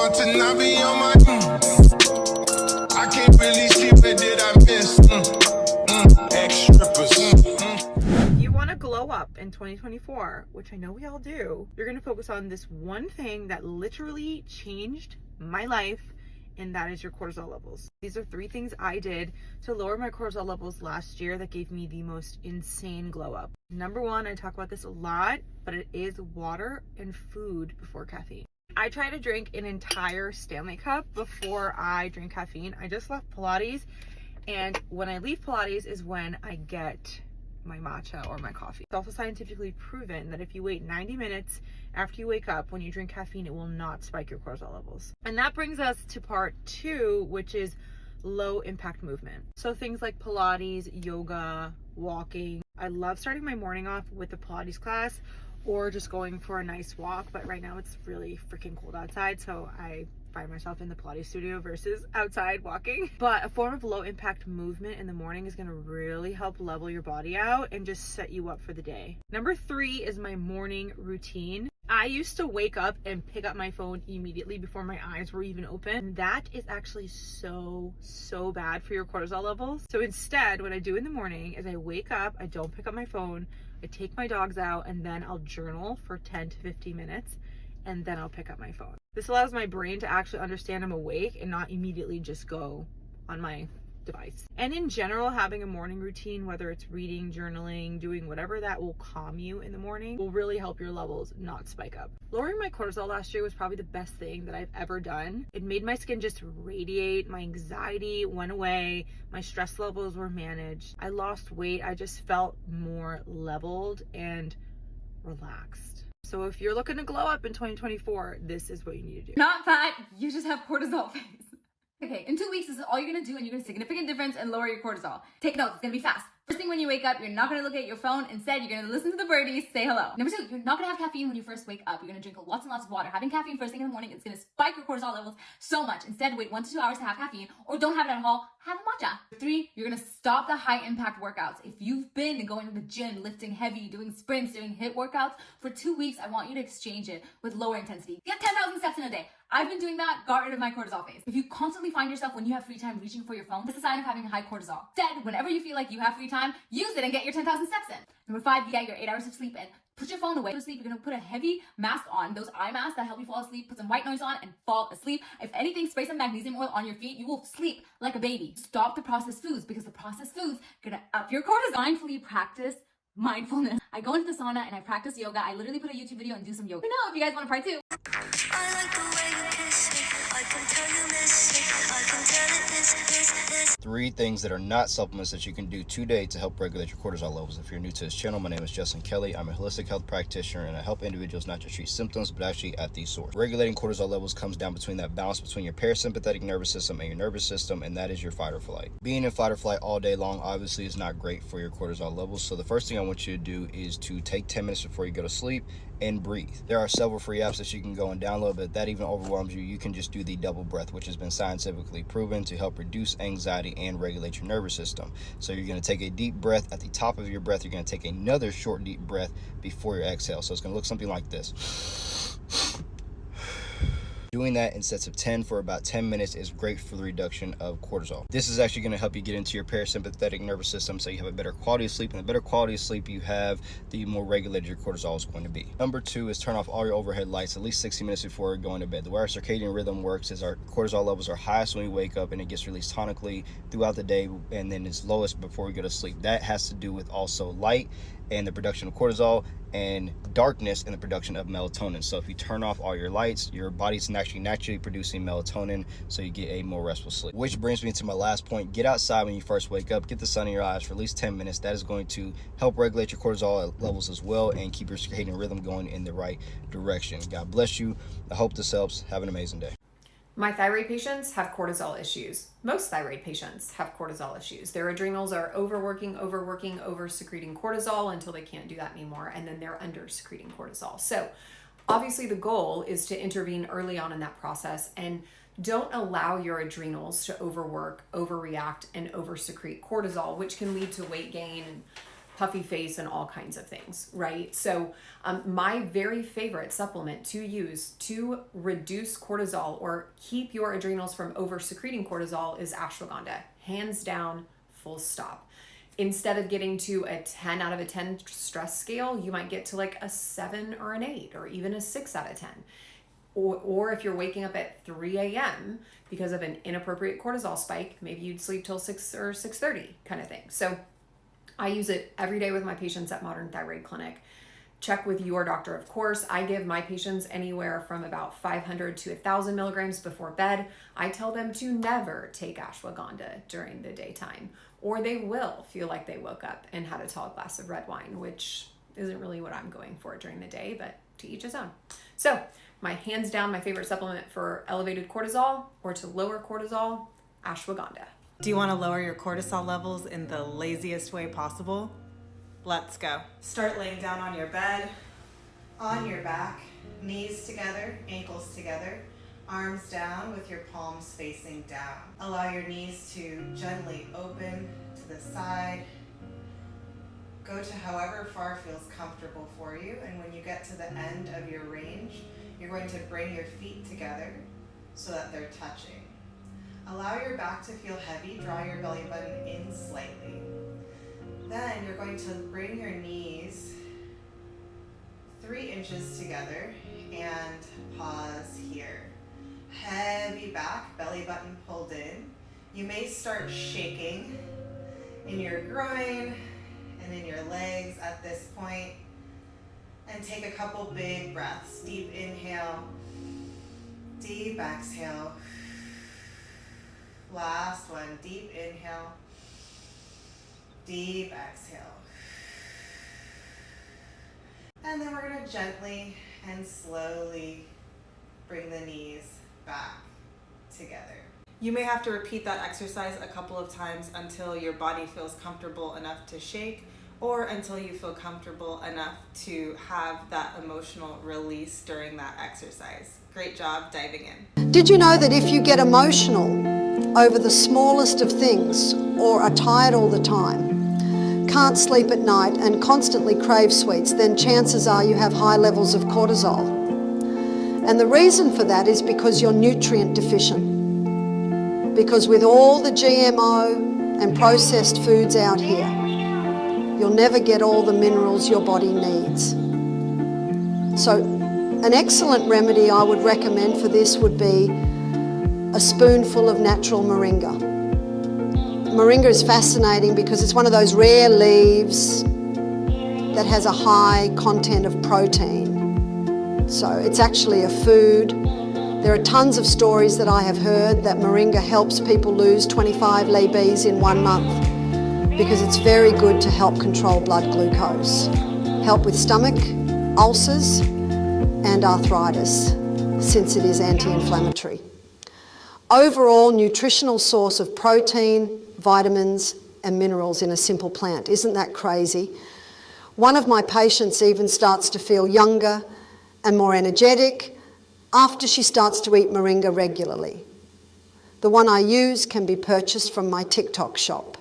want to not be on my I can't really see what did I miss. If you want to glow up in 2024, which I know we all do, you're going to focus on this one thing that literally changed my life, and that is your cortisol levels. These are 3 things I did to lower my cortisol levels last year that gave me the most insane glow up. Number 1, I talk about this a lot, but it is water and food before caffeine. I try to drink an entire Stanley cup before I drink caffeine. I just left Pilates, and when I leave Pilates is when I get my matcha or my coffee. It's also scientifically proven that if you wait 90 minutes after you wake up, when you drink caffeine, it will not spike your cortisol levels. And that brings us to part 2, which is low impact movement. So things like Pilates, yoga, walking. I love starting my morning off with a Pilates class or just going for a nice walk, but right now it's really freaking cold outside, so I find myself in the Pilates studio versus outside walking. But a form of low impact movement in the morning is going to really help level your body out and just set you up for the day. Number 3 is my morning routine. I used to wake up and pick up my phone immediately before my eyes were even open. And that is actually so bad for your cortisol levels. So instead, what I do in the morning is I wake up, I don't pick up my phone, I take my dogs out, and then I'll journal for 10 to 15 minutes, and then I'll pick up my phone. This allows my brain to actually understand I'm awake and not immediately just go on my device. And in general, having a morning routine, whether it's reading, journaling, doing whatever that will calm you in the morning, will really help your levels not spike up. Lowering my cortisol last year was probably the best thing that I've ever done. It made my skin just radiate, my anxiety went away, my stress levels were managed, I lost weight, I just felt more leveled and relaxed. So if you're looking to glow up in 2024, this is what you need to do. Not fat, you just have cortisol face. Okay, in 2 weeks, this is all you're gonna do, and you're gonna see a significant difference and lower your cortisol. Take notes, it's gonna be fast. First thing when you wake up, you're not gonna look at your phone. Instead, you're gonna listen to the birdies say hello. Number 2, you're not gonna have caffeine when you first wake up. You're gonna drink lots and lots of water. Having caffeine first thing in the morning is gonna spike your cortisol levels so much. Instead, wait 1 to 2 hours to have caffeine, or don't have it at all, have a matcha. 3, you're gonna stop the high impact workouts. If you've been going to the gym, lifting heavy, doing sprints, doing HIIT workouts for 2 weeks, I want you to exchange it with lower intensity. Get 10,000 steps in a day. I've been doing that, got rid of my cortisol phase. If you constantly find yourself when you have free time reaching for your phone, that's a sign of having high cortisol. Instead, whenever you feel like you have free time, use it and get your 10,000 steps in. Number 5, get your 8 hours of sleep in. Put your phone away. Go to sleep, you're gonna put a heavy mask on, those eye masks that help you fall asleep, put some white noise on and fall asleep. If anything, spray some magnesium oil on your feet, you will sleep like a baby. Stop the processed foods, because the processed foods are gonna up your cortisol. Mindfully practice mindfulness. I go into the sauna and I practice yoga. I literally put a YouTube video and do some yoga. Let me know if you guys want a part 2. I like the way you kiss me. I can tell you miss me. I can tell it this. 3 things that are not supplements that you can do today to help regulate your cortisol levels. If you're new to this channel, my name is Justin Kelly. I'm a holistic health practitioner, and I help individuals not just treat symptoms, but actually at the source. Regulating cortisol levels comes down between that balance between your parasympathetic nervous system and your nervous system, and that is your fight or flight. Being in fight or flight all day long obviously is not great for your cortisol levels. So the first thing I want you to do is to take 10 minutes before you go to sleep and breathe. There are several free apps that you can go and download, but if that even overwhelms you, you can just do the double breath, which has been scientifically proven to help reduce anxiety and regulate your nervous system. So you're going to take a deep breath. At the top of your breath, you're going to take another short deep breath before your exhale. So it's going to look something like this. Doing that in sets of 10 for about 10 minutes is great for the reduction of cortisol. This is actually going to help you get into your parasympathetic nervous system, so you have a better quality of sleep, and the better quality of sleep you have, the more regulated your cortisol is going to be. Number 2 is turn off all your overhead lights at least 60 minutes before going to bed. The way our circadian rhythm works is our cortisol levels are highest when we wake up, and it gets released tonically throughout the day, and then it's lowest before we go to sleep. That has to do with also light and the production of cortisol, and darkness and the production of melatonin. So if you turn off all your lights, your body's naturally producing melatonin, so you get a more restful sleep. Which brings me to my last point. Get outside when you first wake up. Get the sun in your eyes for at least 10 minutes. That is going to help regulate your cortisol levels as well and keep your circadian rhythm going in the right direction. God bless you. I hope this helps. Have an amazing day. My thyroid patients have cortisol issues. Most thyroid patients have cortisol issues. Their adrenals are overworking, over secreting cortisol until they can't do that anymore, and then they're under secreting cortisol. So obviously the goal is to intervene early on in that process and don't allow your adrenals to overwork, overreact, and over secrete cortisol, which can lead to weight gain and puffy face, and all kinds of things, right? So my very favorite supplement to use to reduce cortisol or keep your adrenals from over secreting cortisol is ashwagandha. Hands down, full stop. Instead of getting to a 10 out of a 10 stress scale, you might get to like a 7 or an 8 or even a 6 out of 10. Or if you're waking up at 3 a.m. because of an inappropriate cortisol spike, maybe you'd sleep till 6 or 6:30 kind of thing. So I use it every day with my patients at Modern Thyroid Clinic. Check with your doctor, of course. I give my patients anywhere from about 500 to 1,000 milligrams before bed. I tell them to never take ashwagandha during the daytime, or they will feel like they woke up and had a tall glass of red wine, which isn't really what I'm going for during the day, but to each his own. So my hands down, my favorite supplement for elevated cortisol or to lower cortisol, ashwagandha. Do you want to lower your cortisol levels in the laziest way possible? Let's go. Start laying down on your bed, on your back, knees together, ankles together, arms down with your palms facing down. Allow your knees to gently open to the side. Go to however far feels comfortable for you, and when you get to the end of your range, you're going to bring your feet together so that they're touching. Allow your back to feel heavy, draw your belly button in slightly. Then you're going to bring your knees 3 inches together and pause here. Heavy back, belly button pulled in. You may start shaking in your groin and in your legs at this point. And take a couple big breaths. Deep inhale, deep exhale. Last one, deep inhale, deep exhale. And then we're gonna gently and slowly bring the knees back together. You may have to repeat that exercise a couple of times until your body feels comfortable enough to shake, or until you feel comfortable enough to have that emotional release during that exercise. Great job diving in. Did you know that if you get emotional over the smallest of things or are tired all the time, can't sleep at night and constantly crave sweets, then chances are you have high levels of cortisol. And the reason for that is because you're nutrient deficient. Because with all the GMO and processed foods out here, you'll never get all the minerals your body needs. So an excellent remedy I would recommend for this would be a spoonful of natural moringa. Moringa is fascinating because it's one of those rare leaves that has a high content of protein. So it's actually a food. There are tons of stories that I have heard that moringa helps people lose 25 lbs in 1 month, because it's very good to help control blood glucose, help with stomach, ulcers, and arthritis, since it is anti-inflammatory. Overall nutritional source of protein, vitamins, and minerals in a simple plant. Isn't that crazy? One of my patients even starts to feel younger and more energetic after she starts to eat moringa regularly. The one I use can be purchased from my TikTok shop.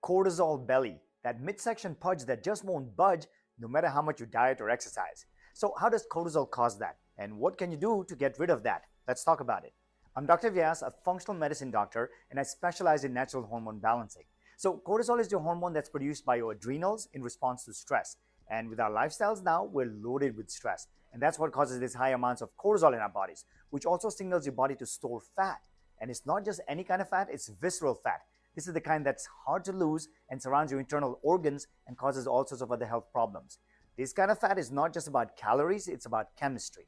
Cortisol belly, that midsection pudge that just won't budge no matter how much you diet or exercise. So how does cortisol cause that? And what can you do to get rid of that? Let's talk about it. I'm Dr. Vyas, a functional medicine doctor, and I specialize in natural hormone balancing. So cortisol is the hormone that's produced by your adrenals in response to stress. And with our lifestyles now, we're loaded with stress. And that's what causes these high amounts of cortisol in our bodies, which also signals your body to store fat. And it's not just any kind of fat, it's visceral fat. This is the kind that's hard to lose and surrounds your internal organs and causes all sorts of other health problems. This kind of fat is not just about calories, it's about chemistry.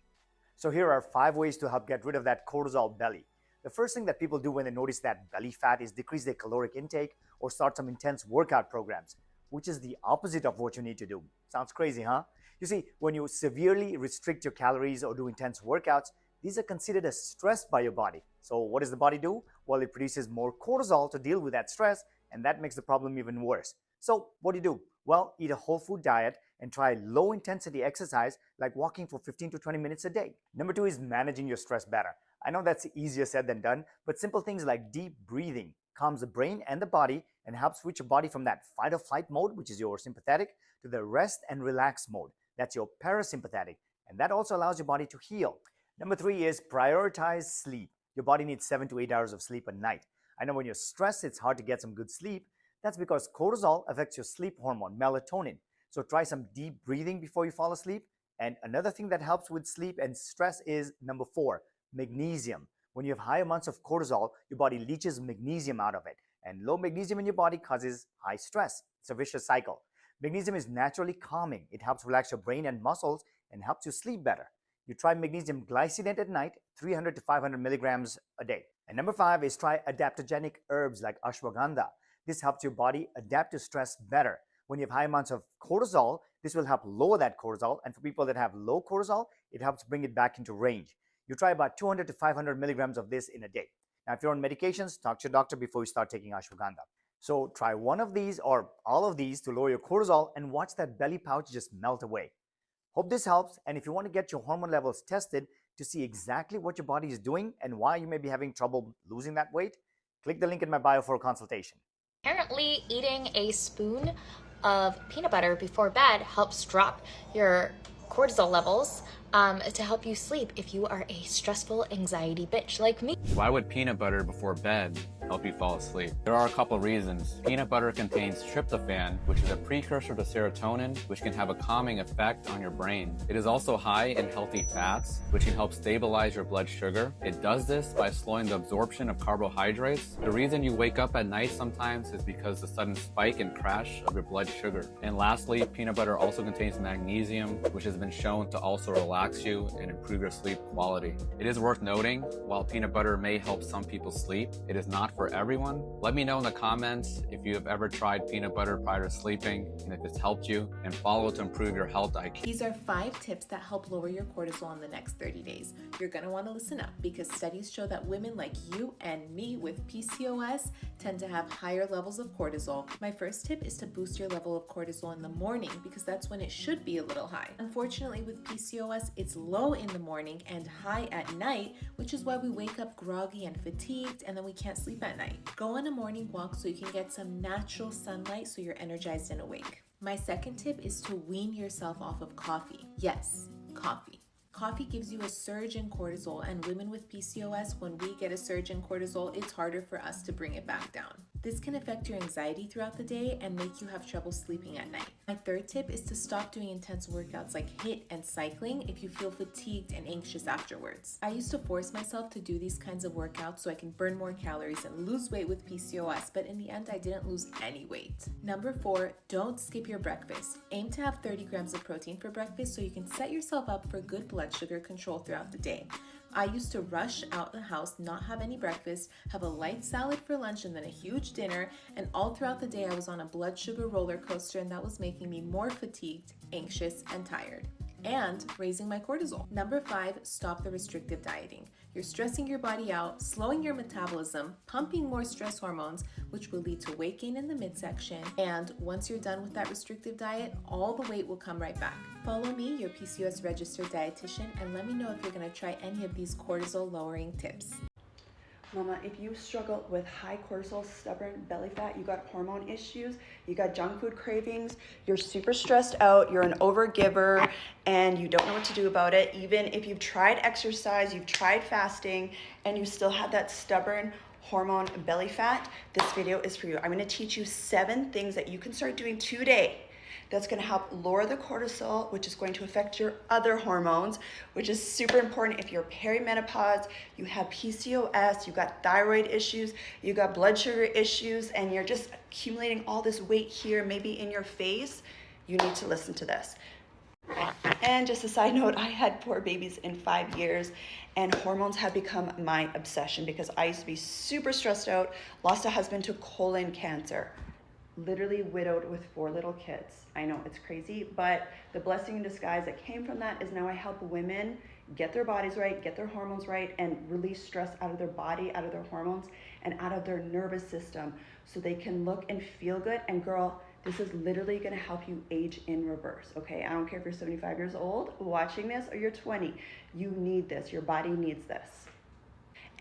So here are 5 ways to help get rid of that cortisol belly. The first thing that people do when they notice that belly fat is decrease their caloric intake or start some intense workout programs, which is the opposite of what you need to do. Sounds crazy, huh? You see, when you severely restrict your calories or do intense workouts, these are considered as stress by your body. So what does the body do? Well, it produces more cortisol to deal with that stress, and that makes the problem even worse. So what do? Well, eat a whole food diet and try low intensity exercise like walking for 15 to 20 minutes a day. Number 2 is managing your stress better. I know that's easier said than done, but simple things like deep breathing, calms the brain and the body, and helps switch your body from that fight or flight mode, which is your sympathetic, to the rest and relax mode. That's your parasympathetic. And that also allows your body to heal. Number 3 is prioritize sleep. Your body needs 7 to 8 hours of sleep a night. I know when you're stressed, it's hard to get some good sleep. That's because cortisol affects your sleep hormone, melatonin. So try some deep breathing before you fall asleep. And another thing that helps with sleep and stress is number 4, magnesium. When you have high amounts of cortisol, your body leaches magnesium out of it. And low magnesium in your body causes high stress. It's a vicious cycle. Magnesium is naturally calming. It helps relax your brain and muscles and helps you sleep better. You try magnesium glycinate at night, 300 to 500 milligrams a day. And number 5 is try adaptogenic herbs like ashwagandha. This helps your body adapt to stress better. When you have high amounts of cortisol, this will help lower that cortisol. And for people that have low cortisol, it helps bring it back into range. You try about 200 to 500 milligrams of this in a day. Now, if you're on medications, talk to your doctor before you start taking ashwagandha. So try one of these or all of these to lower your cortisol and watch that belly pouch just melt away. Hope this helps. And if you want to get your hormone levels tested to see exactly what your body is doing and why you may be having trouble losing that weight, click the link in my bio for a consultation. Apparently, eating a spoon of peanut butter before bed helps drop your cortisol levels to help you sleep if you are a stressful anxiety bitch like me. Why would peanut butter before bed help you fall asleep? There are a couple reasons. Peanut butter contains tryptophan, which is a precursor to serotonin, which can have a calming effect on your brain. It is also high in healthy fats, which can help stabilize your blood sugar. It does this by slowing the absorption of carbohydrates. The reason you wake up at night sometimes is because the sudden spike and crash of your blood sugar. And lastly, peanut butter also contains magnesium, which has been shown to also relax you and improve your sleep quality. It is worth noting, while peanut butter may help some people sleep, it is not for everyone. Let me know in the comments if you have ever tried peanut butter prior to sleeping and if it's helped you, and follow to improve your health IQ. These are 5 tips that help lower your cortisol in the next 30 days. You're going to want to listen up because studies show that women like you and me with PCOS tend to have higher levels of cortisol. My first tip is to boost your level of cortisol in the morning because that's when it should be a little high. Unfortunately, with PCOS, it's low in the morning and high at night, which is why we wake up groggy and fatigued and then we can't sleep at night. Go on a morning walk so you can get some natural sunlight so you're energized and awake. My second tip is to wean yourself off of coffee. Yes, coffee. Coffee gives you a surge in cortisol, and women with PCOS, when we get a surge in cortisol, it's harder for us to bring it back down. This can affect your anxiety throughout the day and make you have trouble sleeping at night. My third tip is to stop doing intense workouts like HIIT and cycling if you feel fatigued and anxious afterwards. I used to force myself to do these kinds of workouts so I can burn more calories and lose weight with PCOS, but in the end, I didn't lose any weight. Number 4, don't skip your breakfast. Aim to have 30 grams of protein for breakfast so you can set yourself up for good blood sugar control throughout the day. I used to rush out the house, not have any breakfast, have a light salad for lunch and then a huge dinner, and all throughout the day I was on a blood sugar roller coaster, and that was making me more fatigued, anxious, and tired, and raising my cortisol. Number 5, stop the restrictive dieting. You're stressing your body out, slowing your metabolism, pumping more stress hormones, which will lead to weight gain in the midsection. And once you're done with that restrictive diet, all the weight will come right back. Follow me, your PCOS registered dietitian, and let me know if you're going to try any of these cortisol lowering tips. Mama, if you struggle with high cortisol, stubborn belly fat, you got hormone issues, you got junk food cravings, you're super stressed out, you're an overgiver, and you don't know what to do about it, even if you've tried exercise, you've tried fasting, and you still have that stubborn hormone belly fat, this video is for you. I'm gonna teach you 7 things that you can start doing today that's going to help lower the cortisol, which is going to affect your other hormones, which is super important if you're perimenopause, you have PCOS, you got thyroid issues, you got blood sugar issues, and you're just accumulating all this weight here, maybe in your face. You need to listen to this. And just a side note, I had 4 babies in 5 years, and hormones have become my obsession because I used to be super stressed out, lost a husband to colon cancer. Literally widowed with 4 little kids. I know it's crazy, but the blessing in disguise that came from that is now I help women get their bodies right, get their hormones right, and release stress out of their body, out of their hormones, and out of their nervous system so they can look and feel good. And girl, this is literally gonna help you age in reverse, okay? I don't care if you're 75 years old watching this or you're 20. You need this, your body needs this.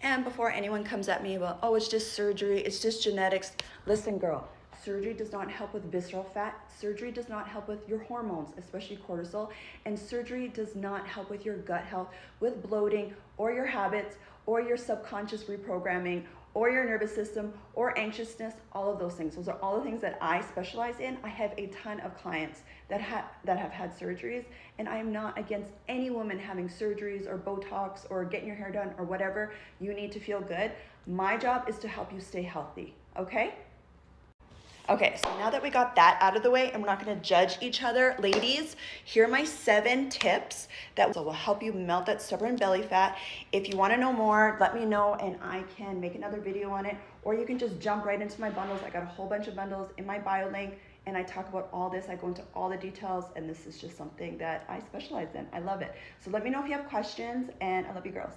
And before anyone comes at me about, oh, it's just surgery, it's just genetics, listen, girl, surgery does not help with visceral fat. Surgery does not help with your hormones, especially cortisol. And surgery does not help with your gut health, with bloating, or your habits, or your subconscious reprogramming, or your nervous system, or anxiousness, all of those things. Those are all the things that I specialize in. I have a ton of clients that have had surgeries, and I am not against any woman having surgeries or Botox or getting your hair done or whatever. You need to feel good. My job is to help you stay healthy, okay? Okay, so now that we got that out of the way and we're not gonna judge each other, ladies, here are my 7 tips that will help you melt that stubborn belly fat. If you wanna know more, let me know and I can make another video on it, or you can just jump right into my bundles. I got a whole bunch of bundles in my bio link and I talk about all this. I go into all the details, and this is just something that I specialize in. I love it. So let me know if you have questions, and I love you girls.